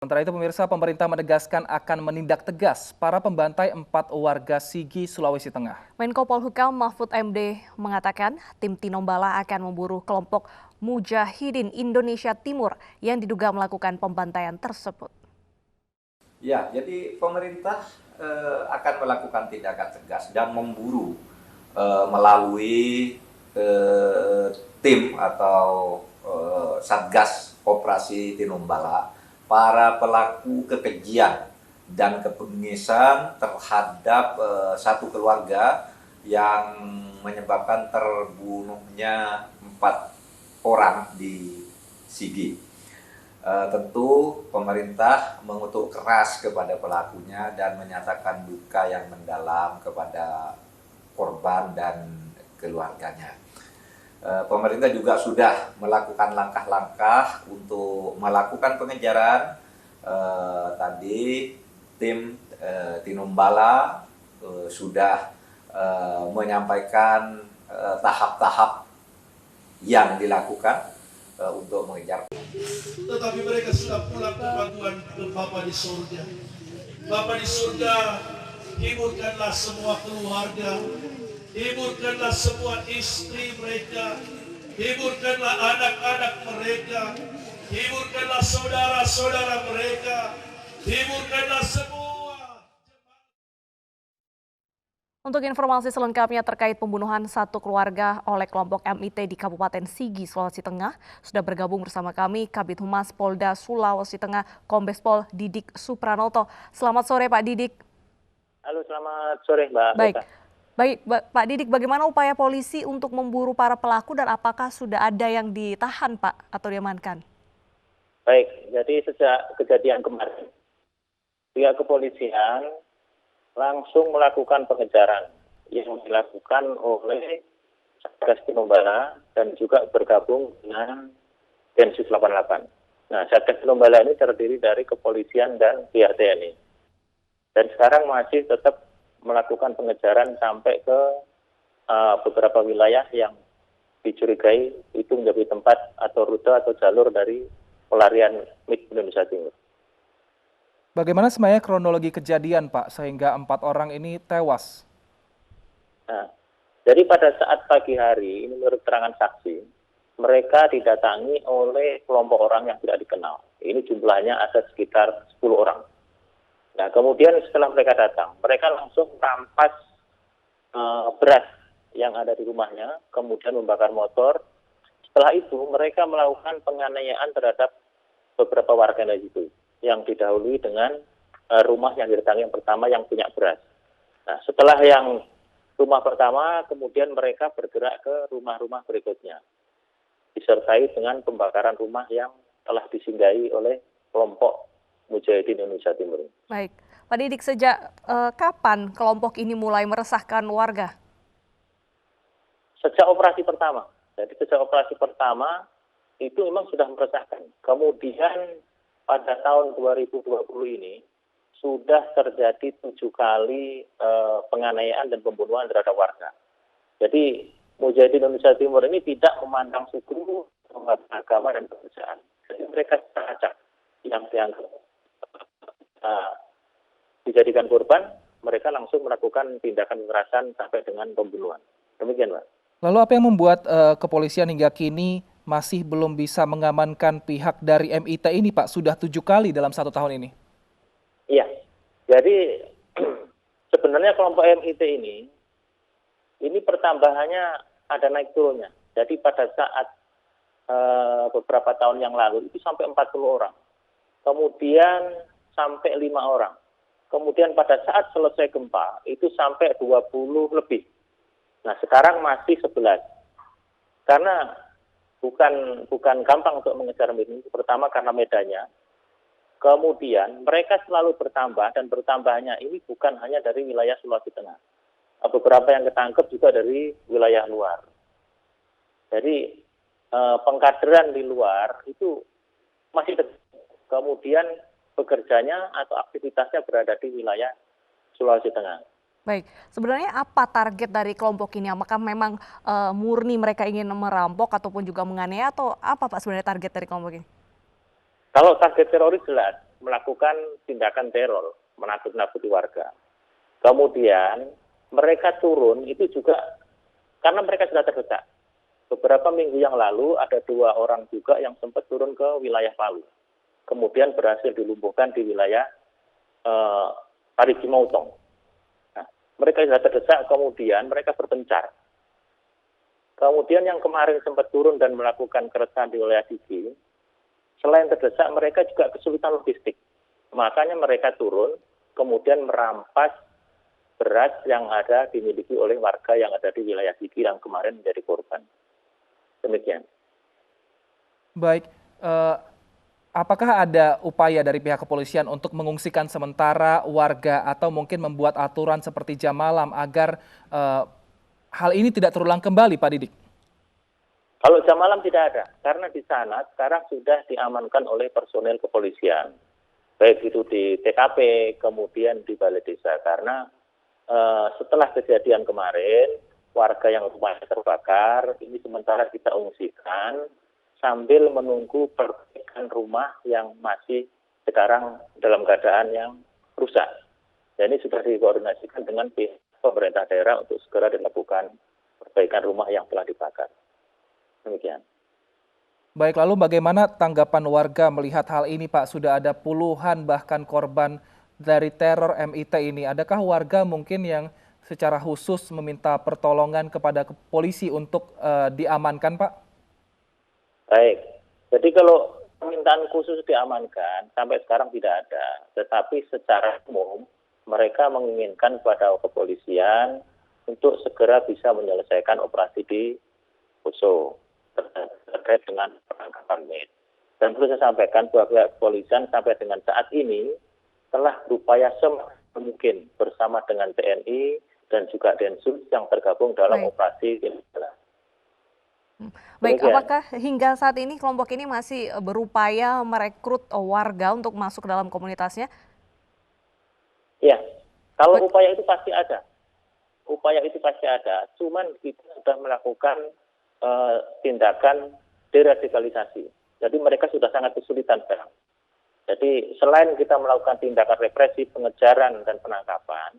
Sementara itu pemirsa, pemerintah menegaskan akan menindak tegas para pembantai 4 warga Sigi, Sulawesi Tengah. Menko Polhukam Mahfud MD mengatakan tim Tinombala akan memburu kelompok Mujahidin Indonesia Timur yang diduga melakukan pembantaian tersebut. Ya, jadi pemerintah akan melakukan tindakan tegas dan memburu melalui tim atau Satgas Operasi Tinombala para pelaku kekejian dan kebengisan terhadap satu keluarga yang menyebabkan terbunuhnya 4 orang di Sigi. Tentu pemerintah mengutuk keras kepada pelakunya dan menyatakan duka yang mendalam kepada korban dan keluarganya. Pemerintah juga sudah melakukan langkah-langkah untuk melakukan pengejaran. Tadi tim Tinombala sudah menyampaikan tahap-tahap yang dilakukan untuk mengejar. Tetapi mereka sudah pulang ke bantuan ke Bapa di surga. Bapa di surga, hiburkanlah semua keluarga, hiburkanlah semua istri mereka, hiburkanlah anak-anak mereka, hiburkanlah saudara-saudara mereka, hiburkanlah semua. Untuk informasi selengkapnya terkait pembunuhan satu keluarga oleh kelompok MIT di Kabupaten Sigi, Sulawesi Tengah, sudah bergabung bersama kami Kabid Humas Polda Sulawesi Tengah, Kombes Pol Didik Supranoto. Selamat sore Pak Didik. Halo, selamat sore Mbak. Baik, Pak Didik, bagaimana upaya polisi untuk memburu para pelaku dan apakah sudah ada yang ditahan Pak atau diamankan? Baik, jadi sejak kejadian kemarin, pihak kepolisian langsung melakukan pengejaran yang dilakukan oleh Satgas Tinombala dan juga bergabung dengan Densus 88. Nah, Satgas Tinombala ini terdiri dari kepolisian dan pihak TNI. Dan sekarang masih tetap melakukan pengejaran sampai ke beberapa wilayah yang dicurigai itu menjadi tempat atau rute atau jalur dari pelarian MIT Indonesia Timur. Bagaimana sebenarnya kronologi kejadian Pak sehingga 4 orang ini tewas? Nah, jadi pada saat pagi hari, ini menurut keterangan saksi, mereka didatangi oleh kelompok orang yang tidak dikenal. Ini jumlahnya ada sekitar 10 orang. Nah, kemudian setelah mereka datang, mereka langsung merampas beras yang ada di rumahnya, kemudian membakar motor. Setelah itu, mereka melakukan penganiayaan terhadap beberapa warga di situ, yang didahului dengan rumah yang didatangi yang pertama yang punya beras. Nah, setelah yang rumah pertama, kemudian mereka bergerak ke rumah-rumah berikutnya, disertai dengan pembakaran rumah yang telah disinggahi oleh kelompok Mujahidin Indonesia Timur. Baik, Pak Didik, sejak kapan kelompok ini mulai meresahkan warga? Sejak operasi pertama. Jadi sejak operasi pertama itu memang sudah meresahkan. Kemudian pada tahun 2020 ini sudah terjadi 7 kali penganiayaan dan pembunuhan terhadap warga. Jadi Mujahidin Indonesia Timur ini tidak memandang suku, agama dan pekerjaan. Jadi mereka acak yang dianggap dijadikan korban, mereka langsung melakukan tindakan kekerasan sampai dengan pembunuhan. Demikian, Pak. Lalu apa yang membuat kepolisian hingga kini masih belum bisa mengamankan pihak dari MIT ini Pak, sudah 7 kali dalam 1 tahun ini? Iya, jadi sebenarnya kelompok MIT ini pertambahannya ada naik turunnya. Jadi pada saat beberapa tahun yang lalu itu sampai 40 orang, kemudian sampai 5 orang, kemudian pada saat selesai gempa itu sampai 20 lebih. Nah, sekarang masih 11. Karena bukan gampang untuk mengejar ini. Pertama karena medannya. Kemudian mereka selalu bertambah dan bertambahnya ini bukan hanya dari wilayah Sulawesi Tengah. Beberapa yang ketangkep juga dari wilayah luar. Jadi pengkaderan di luar itu masih kemudian bekerjanya atau aktivitasnya berada di wilayah Sulawesi Tengah. Baik, sebenarnya apa target dari kelompok ini? Apakah memang murni mereka ingin merampok ataupun juga menganiaya atau apa Pak sebenarnya target dari kelompok ini? Kalau target teroris jelas, melakukan tindakan teror, menakut-nakuti warga. Kemudian mereka turun itu juga karena mereka sudah terdesak. Beberapa minggu yang lalu ada 2 orang juga yang sempat turun ke wilayah Palu. Kemudian berhasil dilumpuhkan di wilayah Parigi Motong. Nah, mereka sudah terdesak, kemudian mereka berpencar. Kemudian yang kemarin sempat turun dan melakukan keresahan di wilayah Sigi, selain terdesak mereka juga kesulitan logistik. Makanya mereka turun, kemudian merampas beras yang ada dimiliki oleh warga yang ada di wilayah Sigi yang kemarin menjadi korban. Demikian. Baik, apakah ada upaya dari pihak kepolisian untuk mengungsikan sementara warga atau mungkin membuat aturan seperti jam malam agar hal ini tidak terulang kembali, Pak Didik? Kalau jam malam tidak ada, karena di sana sekarang sudah diamankan oleh personel kepolisian. Baik itu di TKP, kemudian di balai desa. Karena setelah kejadian kemarin, warga yang rumahnya terbakar, ini sementara kita ungsikan sambil menunggu perbaikan rumah yang masih sekarang dalam keadaan yang rusak. Dan ini sudah dikoordinasikan dengan pihak pemerintah daerah untuk segera dilakukan perbaikan rumah yang telah dibakar. Demikian. Baik, lalu bagaimana tanggapan warga melihat hal ini, Pak? Sudah ada puluhan bahkan korban dari teror MIT ini. Adakah warga mungkin yang secara khusus meminta pertolongan kepada polisi untuk diamankan, Pak? Baik, jadi kalau permintaan khusus diamankan sampai sekarang tidak ada. Tetapi secara umum mereka menginginkan kepada kepolisian untuk segera bisa menyelesaikan operasi di Poso terkait dengan penangkapan MED. Dan perlu saya sampaikan bahwa pihak kepolisian sampai dengan saat ini telah berupaya semaksimal mungkin bersama dengan TNI dan juga Densus yang tergabung dalam operasi ini. Baik, apakah hingga saat ini kelompok ini masih berupaya merekrut warga untuk masuk dalam komunitasnya? Ya, kalau upaya itu pasti ada. Upaya itu pasti ada, cuman kita sudah melakukan tindakan deradikalisasi. Jadi mereka sudah sangat kesulitan sekarang. Jadi selain kita melakukan tindakan represif, pengejaran dan penangkapan,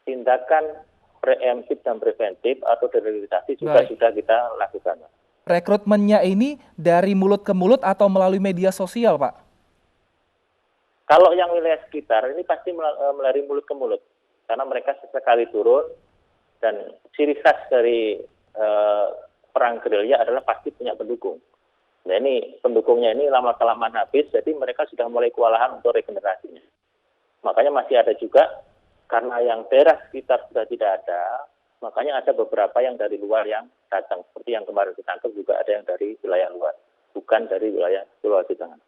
tindakan preemptif dan preventif atau deradikalisasi juga sudah kita lakukan. Rekrutmennya ini dari mulut ke mulut atau melalui media sosial, Pak? Kalau yang wilayah sekitar ini pasti melalui mulut ke mulut, karena mereka sesekali turun dan ciri khas dari perang gerilya adalah pasti punya pendukung. Nah ini pendukungnya ini lama-kelamaan habis, jadi mereka sudah mulai kewalahan untuk regenerasinya. Makanya masih ada juga, karena yang daerah sekitar sudah tidak ada, makanya ada beberapa yang dari luar yang datang. Seperti yang kemarin ditangkap juga ada yang dari wilayah luar, bukan dari wilayah Sulawesi Tengah.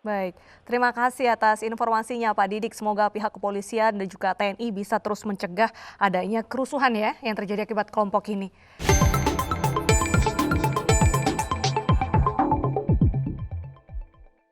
Baik, terima kasih atas informasinya Pak Didik. Semoga pihak kepolisian dan juga TNI bisa terus mencegah adanya kerusuhan ya yang terjadi akibat kelompok ini.